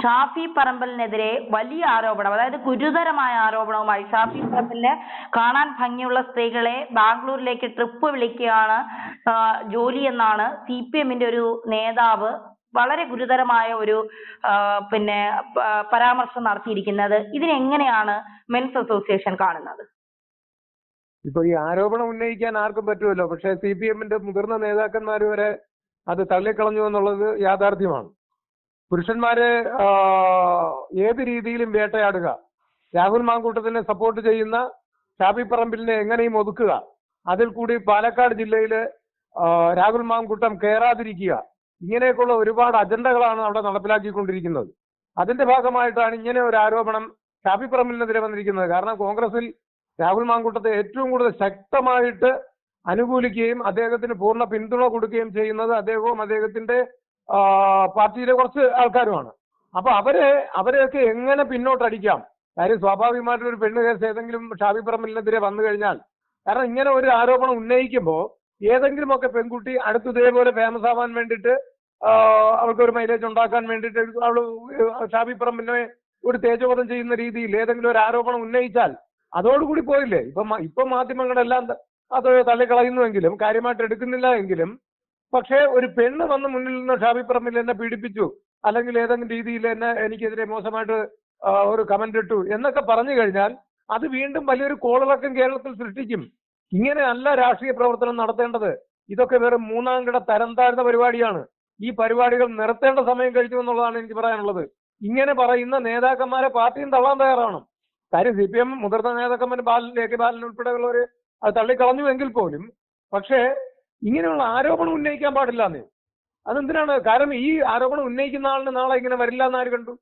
ഷാഫി പറമ്പലിനെതിരെ വലിയ ആരോപണം, അതായത് ഗുരുതരമായ ആരോപണവുമായി ഷാഫി പറമ്പലിനെ കാണാൻ ഭംഗിയുള്ള സ്ത്രീകളെ ബാംഗ്ലൂരിലേക്ക് ട്രിപ്പ് വിളിക്കുകയാണ് ജോലി എന്നാണ് CPM-ന്റെ ഒരു നേതാവ് വളരെ ഗുരുതരമായ ഒരു പരാമർശം നടത്തിയിരിക്കുന്നത്. ഇതിനെങ്ങനെയാണ് മെൻസ് അസോസിയേഷൻ കാണുന്നത്? ഇപ്പൊ ഈ ആരോപണം ഉന്നയിക്കാൻ ആർക്കും പറ്റുമല്ലോ, പക്ഷെ CPM-ന്റെ മുതിർന്ന നേതാക്കന്മാർ വരെ അത് തള്ളിക്കളഞ്ഞു എന്നുള്ളത് യാഥാർത്ഥ്യമാണ്. പുരുഷന്മാരെ ഏത് രീതിയിലും വേട്ടയാടുക, രാഹുൽ മാങ്കൂട്ടത്തിനെ സപ്പോർട്ട് ചെയ്യുന്ന ഷാഫി പറമ്പിലിനെ എങ്ങനെയും ഒതുക്കുക, അതിൽ കൂടി പാലക്കാട് ജില്ലയില് രാഹുൽ മാങ്കൂട്ടം കയറാതിരിക്കുക, ഇങ്ങനെയൊക്കെയുള്ള ഒരുപാട് അജണ്ടകളാണ് അവിടെ നടപ്പിലാക്കിക്കൊണ്ടിരിക്കുന്നത്. അതിന്റെ ഭാഗമായിട്ടാണ് ഇങ്ങനെ ഒരു ആരോപണം ഷാഫി പറമ്പിലിനെതിരെ വന്നിരിക്കുന്നത്. കാരണം കോൺഗ്രസിൽ രാഹുൽ മാങ്കൂട്ടത്തെ ഏറ്റവും കൂടുതൽ ശക്തമായിട്ട് അനുകൂലിക്കുകയും അദ്ദേഹത്തിന് പൂർണ്ണ പിന്തുണ കൊടുക്കുകയും ചെയ്യുന്നത് അദ്ദേഹവും അദ്ദേഹത്തിന്റെ പാർട്ടിയിലെ കുറച്ച് ആൾക്കാരുമാണ്. അപ്പൊ അവരെയൊക്കെ എങ്ങനെ പിന്നോട്ടടിക്കാം? കാര്യം സ്വാഭാവികമായിട്ടും ഒരു പെണ്ണ് കേസ് ഏതെങ്കിലും ഷാഫി പറമ്പിലിനെതിരെ വന്നു കഴിഞ്ഞാൽ, കാരണം ഇങ്ങനെ ഒരു ആരോപണം ഉന്നയിക്കുമ്പോൾ ഏതെങ്കിലുമൊക്കെ പെൺകുട്ടി അടുത്ത് ഇതേപോലെ ഫേമസ് ആവാൻ വേണ്ടിയിട്ട് അവൾക്കൊരു മൈലേജ് ഉണ്ടാക്കാൻ വേണ്ടിയിട്ട് അവൾ ഷാഫി പറമ്പിലിനെ ഒരു തേജോവധം ചെയ്യുന്ന രീതിയിൽ ഏതെങ്കിലും ഒരു ആരോപണം ഉന്നയിച്ചാൽ അതോടുകൂടി പോയില്ലേ. ഇപ്പൊ മാധ്യമങ്ങളെല്ലാം അത് തള്ളിക്കളയുന്നുവെങ്കിലും കാര്യമായിട്ട് എടുക്കുന്നില്ല എങ്കിലും, പക്ഷേ ഒരു പെണ്ണ് വന്ന് മുന്നിൽ നിന്ന് ഷാഫി പറമ്പിൽ എന്നെ പീഡിപ്പിച്ചു, അല്ലെങ്കിൽ ഏതെങ്കിലും രീതിയിൽ എന്നെ എനിക്കെതിരെ മോശമായിട്ട് ഒരു കമന്റ് ഇട്ടു എന്നൊക്കെ പറഞ്ഞു കഴിഞ്ഞാൽ അത് വീണ്ടും വലിയൊരു കോളിളക്കം കേരളത്തിൽ സൃഷ്ടിക്കും. ഇങ്ങനെ അല്ല രാഷ്ട്രീയ പ്രവർത്തനം നടത്തേണ്ടത്. ഇതൊക്കെ വെറും മൂന്നാംകിട തരം താഴ്ന്ന പരിപാടിയാണ്. ഈ പരിപാടികൾ നിർത്തേണ്ട സമയം കഴിഞ്ഞു എന്നുള്ളതാണ് എനിക്ക് പറയാനുള്ളത്. ഇങ്ങനെ പറയുന്ന നേതാക്കന്മാരെ പാർട്ടിയും തള്ളാൻ തയ്യാറാണ്. കാര്യം CPM മുതിർന്ന നേതാക്കന്മാർ AK ബാലൻ ഉൾപ്പെടെയുള്ളവർ അത് തള്ളിക്കളഞ്ഞു എങ്കിൽ പോലും, പക്ഷേ ഇങ്ങനെയുള്ള ആരോപണം ഉന്നയിക്കാൻ പാടില്ലെന്നേ. അതെന്തിനാണ്? കാരണം ഈ ആരോപണം ഉന്നയിക്കുന്ന ആളിന് നാളെ ഇങ്ങനെ വരില്ല എന്ന് ആര് കണ്ടു?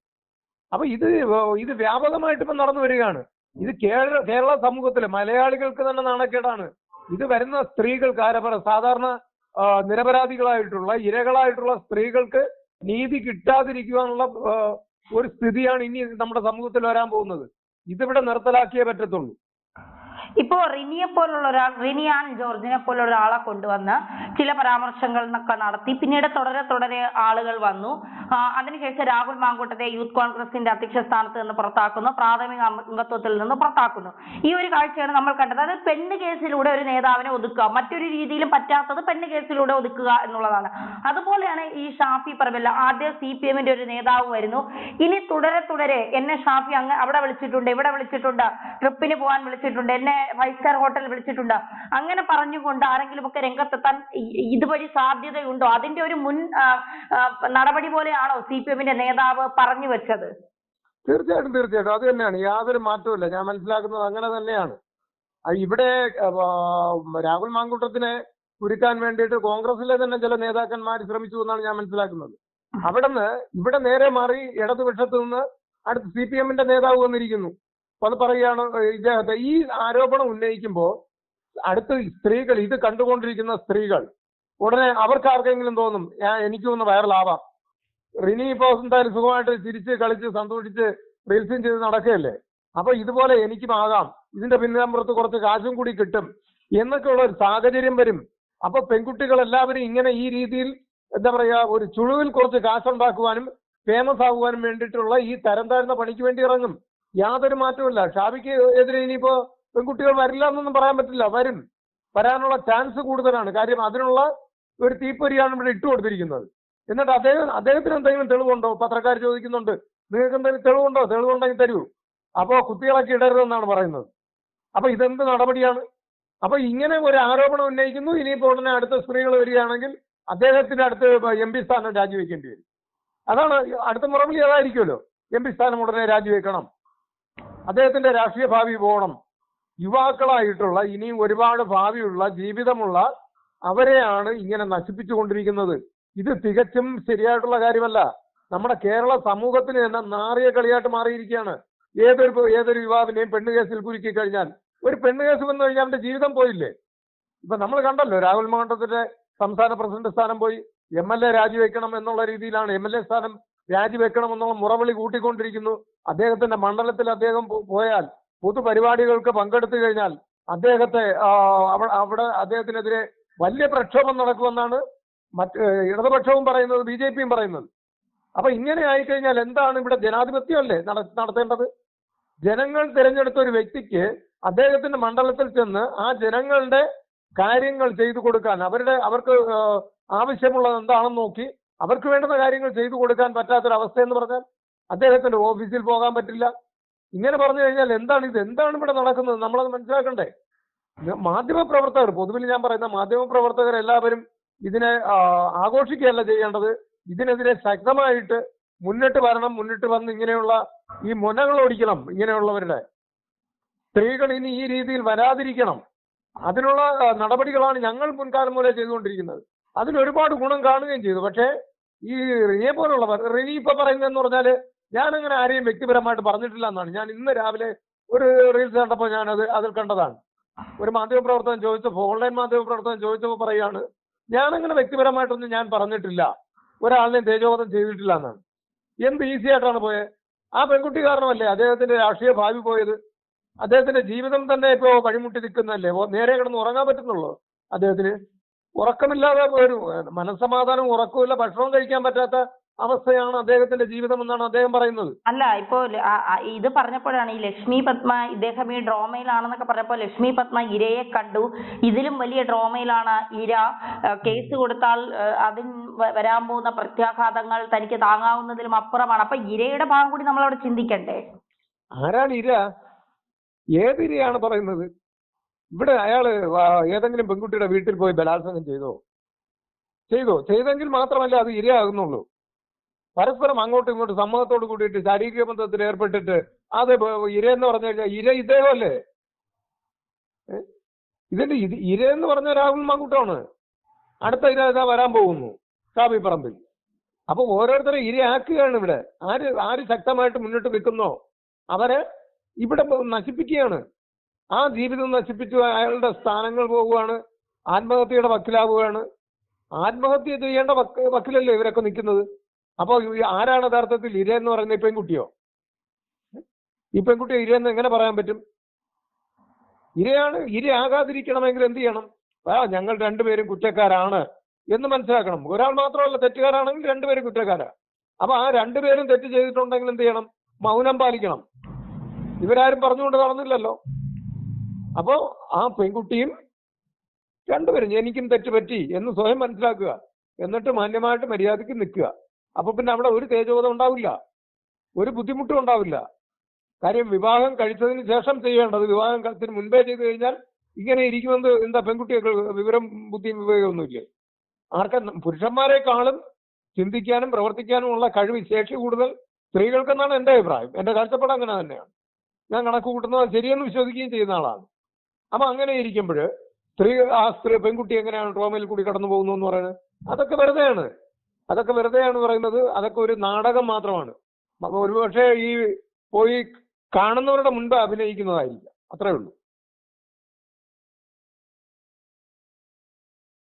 അപ്പൊ ഇത് വ്യാപകമായിട്ട് ഇപ്പം നടന്നു വരികയാണ്. ഇത് കേരള സമൂഹത്തിലെ മലയാളികൾക്ക് തന്നെ നാണക്കേടാണ്. ഇത് വരുന്ന സ്ത്രീകൾക്ക് സാധാരണ നിരപരാധികളായിട്ടുള്ള ഇരകളായിട്ടുള്ള സ്ത്രീകൾക്ക് നീതി കിട്ടാതിരിക്കുവാനുള്ള ഒരു സ്ഥിതിയാണ് ഇനി നമ്മുടെ സമൂഹത്തിൽ വരാൻ പോകുന്നത്. ഇതിവിടെ നിർത്തലാക്കിയേ പറ്റത്തുള്ളൂ. ഇപ്പോ റിനി ആൻ ജോർജിനെ പോലെ ഒരാളെ കൊണ്ടുവന്ന് ചില പരാമർശങ്ങൾ നടത്തി, പിന്നീട് തുടരെ ആളുകൾ വന്നു. അതിനുശേഷം രാഹുൽ മാങ്കൂട്ടത്തെ യൂത്ത് കോൺഗ്രസിന്റെ അധ്യക്ഷ സ്ഥാനത്ത് നിന്ന് പുറത്താക്കുന്നു, പ്രാഥമിക അംഗത്വത്തിൽ നിന്ന് പുറത്താക്കുന്നു. ഈ ഒരു കാഴ്ചയാണ് നമ്മൾ കണ്ടത്. അത് പെണ്ണ് കേസിലൂടെ ഒരു നേതാവിനെ ഒതുക്കുക, മറ്റൊരു രീതിയിലും പറ്റാത്തത് പെണ്ണ് കേസിലൂടെ ഒതുക്കുക എന്നുള്ളതാണ്. അതുപോലെയാണ് ഈ ഷാഫി പറമ്പിൽ. ആദ്യം CPM-ന്റെ ഒരു നേതാവ് വരുന്നു, ഇനി തുടരെ എന്നെ ഷാഫി അവിടെ വിളിച്ചിട്ടുണ്ട്, ഇവിടെ വിളിച്ചിട്ടുണ്ട്, ട്രിപ്പിന് പോകാൻ വിളിച്ചിട്ടുണ്ട്, എന്നെ 5 സ്റ്റാർ ഹോട്ടൽ വിളിച്ചിട്ടുണ്ട്, അങ്ങനെ പറഞ്ഞുകൊണ്ട് ആരെങ്കിലും ഒക്കെ രംഗത്തെത്താൻ ഇതുവഴി സാധ്യതയുണ്ടോ? അതിന്റെ ഒരു മുൻ നടപടി പോലെയാണോ CPM-ന്റെ നേതാവ് പറഞ്ഞു വെച്ചത്? തീർച്ചയായിട്ടും അത് തന്നെയാണ്. യാതൊരു മാറ്റവുമില്ല. ഞാൻ മനസ്സിലാക്കുന്നത് അങ്ങനെ തന്നെയാണ്. ഇവിടെ രാഹുൽ മാങ്കൂട്ടത്തിനെ കുരുക്കാൻ വേണ്ടിയിട്ട് കോൺഗ്രസിലെ തന്നെ ചില നേതാക്കന്മാർ ശ്രമിച്ചു എന്നാണ് ഞാൻ മനസ്സിലാക്കുന്നത്. ഇവിടെ നേരെ മാറി ഇടതുപക്ഷത്ത് നിന്ന് അടുത്ത് CPM-ന്റെ നേതാവ് വന്നിരിക്കുന്നു. അപ്പൊ അത് പറയുകയാണ്, ഇദ്ദേഹത്തെ ഈ ആരോപണം ഉന്നയിക്കുമ്പോൾ അടുത്ത് സ്ത്രീകൾ, ഇത് കണ്ടുകൊണ്ടിരിക്കുന്ന സ്ത്രീകൾ ഉടനെ അവർക്ക് ആർക്കെങ്കിലും തോന്നും എനിക്ക് ഒന്ന് വൈറലാവാം. റിനി ഇപ്പോ എന്തായാലും സുഖമായിട്ട് ചിരിച്ച് കളിച്ച് സന്തോഷിച്ച് റീൽസും ചെയ്ത് നടക്കുകയല്ലേ, അപ്പൊ ഇതുപോലെ എനിക്കും ആകാം, ഇതിന്റെ പിന്നാമ്പുറത്ത് കുറച്ച് കാശും കൂടി കിട്ടും എന്നൊക്കെയുള്ള ഒരു സാഹചര്യം വരും. അപ്പൊ പെൺകുട്ടികൾ എല്ലാവരും ഇങ്ങനെ ഈ രീതിയിൽ എന്താ പറയാ, ഒരു ചുളുവിൽ കുറച്ച് കാശുണ്ടാക്കുവാനും ഫേമസ് ആകുവാനും വേണ്ടിയിട്ടുള്ള ഈ തരം താഴ്ന്ന പണിക്ക് വേണ്ടി ഇറങ്ങും. യാതൊരു മാറ്റവുമില്ല. ഷാഫിക്ക് എതിരെ ഇനിയിപ്പോ പെൺകുട്ടികൾ വരില്ല എന്നൊന്നും പറയാൻ പറ്റില്ല. വരാനുള്ള ചാൻസ് കൂടുതലാണ്. കാര്യം അതിനുള്ള ഒരു തീപ്പൊരിയാണ് ഇവിടെ ഇട്ടു കൊടുത്തിരിക്കുന്നത്. എന്നിട്ട് അദ്ദേഹത്തിന് എന്തെങ്കിലും തെളിവുണ്ടോ? പത്രക്കാർ ചോദിക്കുന്നുണ്ട്, നിങ്ങൾക്ക് എന്തെങ്കിലും തെളിവുണ്ടോ? തെളിവുണ്ടെങ്കിൽ തരൂ. അപ്പോ കുത്തികളൊക്കെ ഇടരുതെന്നാണ് പറയുന്നത്. അപ്പൊ ഇതെന്ത് നടപടിയാണ്? അപ്പൊ ഇങ്ങനെ ഒരു ആരോപണം ഉന്നയിക്കുന്നു. ഇനിയിപ്പോ ഉടനെ അടുത്ത സ്ത്രീകൾ വരികയാണെങ്കിൽ അദ്ദേഹത്തിന്റെ അടുത്ത് MP സ്ഥാനം രാജിവെക്കേണ്ടി വരും. അതാണ് അടുത്ത മുറവിളി. അതായിരിക്കുമല്ലോ, MP സ്ഥാനം ഉടനെ രാജിവെക്കണം, അദ്ദേഹത്തിന്റെ രാഷ്ട്രീയ ഭാവി പോകണം. യുവാക്കളായിട്ടുള്ള ഇനിയും ഒരുപാട് ഭാവിയുള്ള ജീവിതമുള്ള അവരെയാണ് ഇങ്ങനെ നശിപ്പിച്ചുകൊണ്ടിരിക്കുന്നത്. ഇത് തികച്ചും ശരിയായിട്ടുള്ള കാര്യമല്ല. നമ്മുടെ കേരള സമൂഹത്തിന് തന്നെ നാറിയ കളിയായിട്ട് മാറിയിരിക്കുകയാണ്. ഏതൊരു യുവാവിനെയും പെണ്ണ് കേസിൽ കുരുക്കി കഴിഞ്ഞാൽ, ഒരു പെണ്ണ് കേസ് വന്നു കഴിഞ്ഞാൽ അവന്റെ ജീവിതം പോയില്ലേ? ഇപ്പൊ നമ്മൾ കണ്ടല്ലോ, രാഹുൽ മാങ്കൂട്ടത്തിന്റെ സംസ്ഥാന പ്രസിഡന്റ് സ്ഥാനം പോയി, MLA രാജിവെക്കണം എന്നുള്ള രീതിയിലാണ്. MLA സ്ഥാനം രാജിവെക്കണം എന്നുള്ള മുറവിളി കൂട്ടിക്കൊണ്ടിരിക്കുന്നു. അദ്ദേഹത്തിന്റെ മണ്ഡലത്തിൽ അദ്ദേഹം പോയാൽ, പൊതുപരിപാടികൾക്ക് പങ്കെടുത്തു കഴിഞ്ഞാൽ അദ്ദേഹത്തിനെതിരെ വലിയ പ്രക്ഷോഭം നടക്കുമെന്നാണ് ഇടതുപക്ഷവും പറയുന്നത്, BJP-യും പറയുന്നത്. അപ്പൊ ഇങ്ങനെ ആയിക്കഴിഞ്ഞാൽ എന്താണ് ഇവിടെ ജനാധിപത്യമല്ലേ നടത്തേണ്ടത്? ജനങ്ങൾ തിരഞ്ഞെടുത്ത ഒരു വ്യക്തിക്ക് അദ്ദേഹത്തിന്റെ മണ്ഡലത്തിൽ ചെന്ന് ആ ജനങ്ങളുടെ കാര്യങ്ങൾ ചെയ്തു കൊടുക്കാൻ, അവർക്ക് ആവശ്യമുള്ളത് എന്താണെന്ന് നോക്കി അവർക്ക് വേണ്ടുന്ന കാര്യങ്ങൾ ചെയ്തു കൊടുക്കാൻ പറ്റാത്തൊരവസ്ഥ എന്ന് പറഞ്ഞാൽ അദ്ദേഹത്തിന്റെ ഓഫീസിൽ പോകാൻ പറ്റില്ല. ഇങ്ങനെ പറഞ്ഞു കഴിഞ്ഞാൽ എന്താണ് ഇവിടെ നടക്കുന്നത്? നമ്മളത് മനസ്സിലാക്കണ്ടേ? മാധ്യമപ്രവർത്തകർ, പൊതുവിൽ ഞാൻ പറയുന്ന മാധ്യമപ്രവർത്തകർ എല്ലാവരും ഇതിനെ ആഘോഷിക്കുകയല്ല ചെയ്യേണ്ടത്. ഇതിനെതിരെ ശക്തമായിട്ട് മുന്നിട്ട് വരണം. മുന്നിട്ട് വന്ന് ഇങ്ങനെയുള്ള ഈ മുനകൾ ഓടിക്കണം. ഇങ്ങനെയുള്ളവരുടെ സ്ത്രീകൾ ഇനി ഈ രീതിയിൽ വരാതിരിക്കണം. അതിനുള്ള നടപടികളാണ് ഞങ്ങൾ മുൻകാലം മുതലേ ചെയ്തുകൊണ്ടിരിക്കുന്നത്. അതിലൊരുപാട് ഗുണം കാണുകയും ചെയ്തു. പക്ഷേ ഈ റിനിയെ പോലുള്ളവർ, റിനി ഇപ്പൊ പറയുന്നതെന്ന് പറഞ്ഞാല് ഞാനങ്ങനെ ആരെയും വ്യക്തിപരമായിട്ട് പറഞ്ഞിട്ടില്ല എന്നാണ്. ഞാൻ ഇന്ന് രാവിലെ ഒരു റീൽസ് കണ്ടപ്പോൾ അതിൽ കണ്ടതാണ്. ഒരു മാധ്യമപ്രവർത്തകൻ ചോദിച്ചപ്പോൾ, ഓൺലൈൻ മാധ്യമപ്രവർത്തകൻ ചോദിച്ചപ്പോൾ പറയുകയാണ്, ഞാനങ്ങനെ വ്യക്തിപരമായിട്ടൊന്നും ഞാൻ പറഞ്ഞിട്ടില്ല, ഒരാളിനെയും തേജോവധം ചെയ്തിട്ടില്ല എന്നാണ്. എന്ത് ഈസി ആയിട്ടാണ് പോയത്? ആ പെൺകുട്ടി കാരണമല്ലേ അദ്ദേഹത്തിന്റെ രാഷ്ട്രീയ ഭാവി പോയത്? അദ്ദേഹത്തിന്റെ ജീവിതം തന്നെ ഇപ്പോ വഴിമുട്ടി നിൽക്കുന്നല്ലേ? നേരെ കിടന്ന് ഉറങ്ങാൻ പറ്റുന്നുള്ളൂ അദ്ദേഹത്തിന്? ഉറക്കമില്ലാതെ ഒരു മനസ്സമാധാനം, ഉറക്കമില്ല, ഭക്ഷണം കഴിക്കാൻ പറ്റാത്ത അവസ്ഥയാണ് അദ്ദേഹത്തിന്റെ ജീവിതം എന്നാണ് അദ്ദേഹം പറയുന്നത്. അല്ല, ഇപ്പോ ഇത് പറഞ്ഞപ്പോഴാണ് ഈ ലക്ഷ്മി പത്മ, ഇദ്ദേഹം ഈ ഡ്രോമയിലാണെന്നൊക്കെ പറഞ്ഞപ്പോൾ ലക്ഷ്മി പത്മ ഇരയെ കണ്ടു, ഇതിലും വലിയ ഡ്രോമയിലാണ് ഇര, കേസ് കൊടുത്താൽ അതിന് വരാൻ പോകുന്ന പ്രത്യാഘാതങ്ങൾ തനിക്ക് താങ്ങാവുന്നതിലും അപ്പുറമാണ്. അപ്പൊ ഇരയുടെ ഭാഗം കൂടി നമ്മൾ അവിടെ ചിന്തിക്കണ്ടേ? ആരാണ് ഇര? ഏതിരയാണ് പറയുന്നത്? ഇവിടെ അയാള് ഏതെങ്കിലും പെൺകുട്ടിയുടെ വീട്ടിൽ പോയി ബലാത്സംഗം ചെയ്തെങ്കിൽ മാത്രമല്ല അത് ഇരയാകുന്നുള്ളൂ. പരസ്പരം അങ്ങോട്ടും ഇങ്ങോട്ടും സമ്മതത്തോട് കൂടിയിട്ട് ശാരീരിക ബന്ധത്തിൽ ഏർപ്പെട്ടിട്ട് അത് ഇര എന്ന് പറഞ്ഞു കഴിഞ്ഞാൽ ഇദ്ദേഹമല്ലേ? ഇതിന്റെ ഇര എന്ന് പറഞ്ഞ രാഹുൽ മാങ്കൂട്ടമാണ്. അടുത്ത ഇര ഇതാ വരാൻ പോകുന്നു, ഷാഫി പറമ്പിൽ. അപ്പൊ ഓരോരുത്തരെ ഇരയാക്കുകയാണ് ഇവിടെ. ആര് ശക്തമായിട്ട് മുന്നോട്ട് നിൽക്കുന്നോ അവരെ ഇവിടെ നശിപ്പിക്കുകയാണ്. ആ ജീവിതം നശിപ്പിച്ചു, അയാളുടെ സ്ഥാനങ്ങൾ പോവുകയാണ്, ആത്മഹത്യയുടെ വക്കിലാവുകയാണ്. ആത്മഹത്യ ചെയ്യേണ്ട വക്കിലല്ലേ ഇവരൊക്കെ നിൽക്കുന്നത്? അപ്പൊ ആരാണ് യഥാർത്ഥത്തിൽ ഇര എന്ന് പറയുന്നത്? ഈ പെൺകുട്ടിയോ? ഈ പെൺകുട്ടിയോ ഇരയെന്ന് എങ്ങനെ പറയാൻ പറ്റും? ഇരയാകാതിരിക്കണമെങ്കിൽ എന്ത് ചെയ്യണം? ഞങ്ങൾ രണ്ടുപേരും കുറ്റക്കാരാണ് എന്ന് മനസ്സിലാക്കണം. ഒരാൾ മാത്രമല്ല തെറ്റുകാരാണെങ്കിൽ രണ്ടുപേരും കുറ്റക്കാരാ. അപ്പൊ ആ രണ്ടുപേരും തെറ്റ് ചെയ്തിട്ടുണ്ടെങ്കിൽ എന്ത് ചെയ്യണം? മൗനം പാലിക്കണം. ഇവരാരും പറഞ്ഞുകൊണ്ട് നടന്നില്ലല്ലോ. അപ്പോ ആ പെൺകുട്ടിയും രണ്ടുപേരും എനിക്കും തെറ്റുപറ്റി എന്ന് സ്വയം മനസ്സിലാക്കുക, എന്നിട്ട് മാന്യമായിട്ട് മര്യാദയ്ക്ക് നിൽക്കുക. അപ്പൊ പിന്നെ അവിടെ ഒരു തേജോവധം ഉണ്ടാവില്ല, ഒരു ബുദ്ധിമുട്ടും ഉണ്ടാവില്ല. കാര്യം വിവാഹം കഴിച്ചതിന് ശേഷം ചെയ്യേണ്ടത് വിവാഹം കഴിച്ചതിന് മുൻപേ ചെയ്തു കഴിഞ്ഞാൽ ഇങ്ങനെ ഇരിക്കുമെന്ന് എന്താ പെൺകുട്ടിയൊക്കെ വിവരം ബുദ്ധിയും വിവേകമൊന്നുമില്ലേ? പുരുഷന്മാരെക്കാളും ചിന്തിക്കാനും പ്രവർത്തിക്കാനും ഉള്ള കഴിവ്, ശേഷി കൂടുതൽ സ്ത്രീകൾക്കെന്നാണ് എൻ്റെ അഭിപ്രായം. എൻ്റെ കാഴ്ചപ്പാട് അങ്ങനെ തന്നെയാണ്. ഞാൻ കണക്ക് കൂട്ടുന്നത് ശരിയെന്ന് വിശ്വസിക്കുകയും ചെയ്യുന്ന ആളാണ്. അപ്പൊ അങ്ങനെ ഇരിക്കുമ്പോൾ പെൺകുട്ടി എങ്ങനെയാണ് ട്രോമയിൽ കൂടി കടന്നു പോകുന്നു എന്ന് പറയുന്നത്? അതൊക്കെ വെറുതെയാണ് പറയുന്നത്. അതൊക്കെ ഒരു നാടകം മാത്രമാണ്. ഒരുപക്ഷെ ഈ പോയി കാണുന്നവരുടെ മുൻപ് അഭിനയിക്കുന്നതായിരിക്കാം. അത്രേ ഉള്ളൂ.